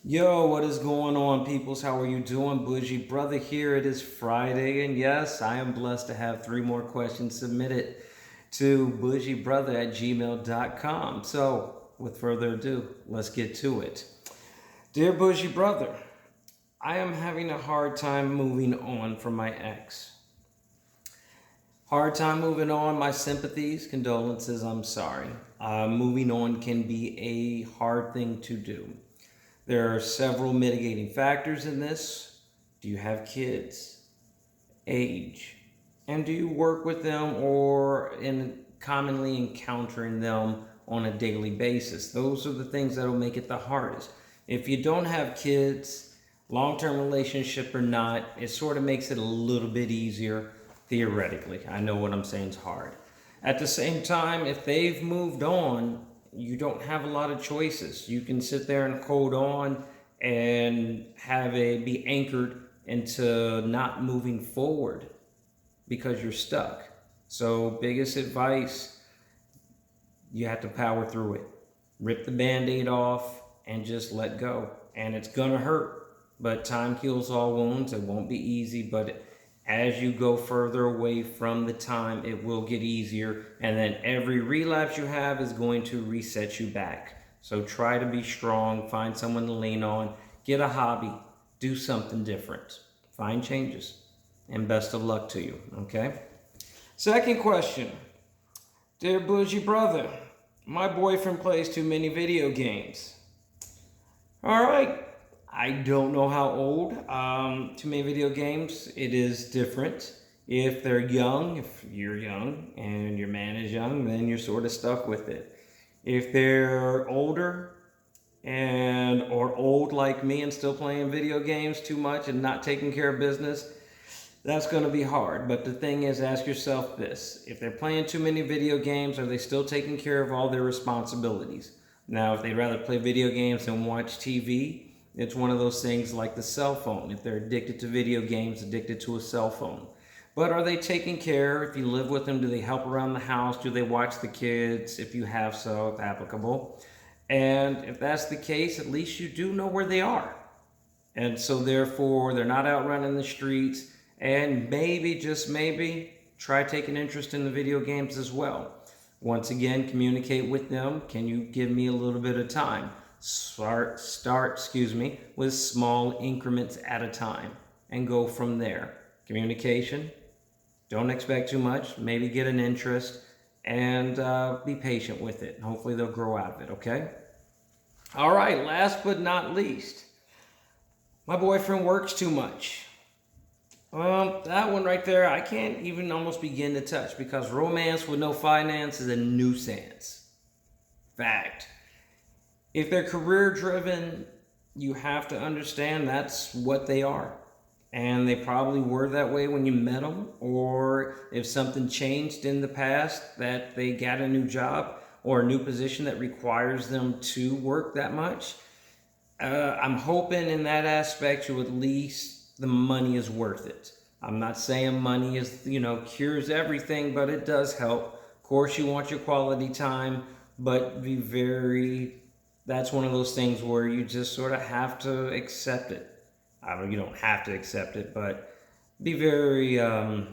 Yo, what is going on, peoples? How are you doing? Bougie Brother here. It is Friday, and yes, I am blessed to have three more questions submitted to bougiebrother@gmail.com. So, with further ado, let's get to it. Dear Bougie Brother, I am having a hard time moving on from my ex. Hard time moving on. My sympathies, condolences, I'm sorry. Moving on can be a hard thing to do. There are several mitigating factors in this. Do you have kids? Age? And do you work with them or commonly encountering them on a daily basis? Those are the things that will make it the hardest. If you don't have kids, long-term relationship or not, it sort of makes it a little bit easier theoretically. I know what I'm saying is hard. At the same time, if they've moved on, you don't have a lot of choices. You can sit there and hold on and be anchored into not moving forward because you're stuck. So biggest advice, you have to power through it. Rip the Band-Aid off and just let go. And it's gonna hurt, but time heals all wounds. It won't be easy, but as you go further away from the time, it will get easier. And then every relapse you have is going to reset you back. So try to be strong, find someone to lean on, get a hobby, do something different, find changes, and best of luck to you, okay? Second question. Dear Bougie Brother, my boyfriend plays too many video games. All right. I don't know how old. Too many video games, it is different. If they're young, if you're young and your man is young, then you're sort of stuck with it. If they're older or old like me and still playing video games too much and not taking care of business, that's going to be hard. But the thing is, ask yourself this. If they're playing too many video games, are they still taking care of all their responsibilities? Now, if they'd rather play video games than watch TV, it's one of those things like the cell phone. If they're addicted to video games, addicted to a cell phone. But are they taking care? If you live with them, do they help around the house? Do they watch the kids? If you have so, if applicable. And if that's the case, at least you do know where they are. And so therefore, they're not out running the streets. And maybe, just maybe, try taking interest in the video games as well. Once again, communicate with them. Can you give me a little bit of time? Start with small increments at a time and go from there. Communication, don't expect too much, maybe get an interest and be patient with it. Hopefully they'll grow out of it, okay? All right, last but not least, my boyfriend works too much. Well, that one right there, I can't even almost begin to touch because romance with no finance is a nuisance. Fact. If they're career driven, you have to understand that's what they are. And they probably were that way when you met them, or if something changed in the past that they got a new job or a new position that requires them to work that much. I'm hoping in that aspect you at least the money is worth it. I'm not saying money is, cures everything, but it does help. Of course, you want your quality time, but that's one of those things where you just sort of have to accept it. You don't have to accept it, but be very, that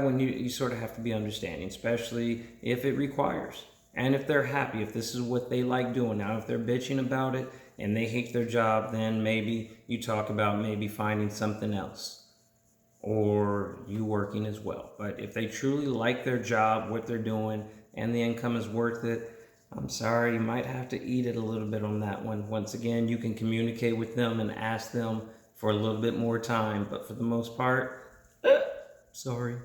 when you sort of have to be understanding, especially if it requires. And if they're happy, if this is what they like doing. Now, if they're bitching about it and they hate their job, then maybe you talk about maybe finding something else or you working as well. But if they truly like their job, what they're doing, and the income is worth it, I'm sorry, you might have to eat it a little bit on that one. Once again, you can communicate with them and ask them for a little bit more time, but for the most part, sorry.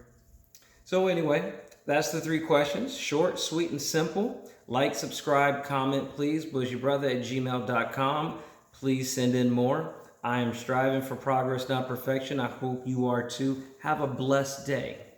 So anyway, that's the three questions. Short, sweet, and simple. Like, subscribe, comment, please. bougiebrother@gmail.com. Please send in more. I am striving for progress, not perfection. I hope you are too. Have a blessed day.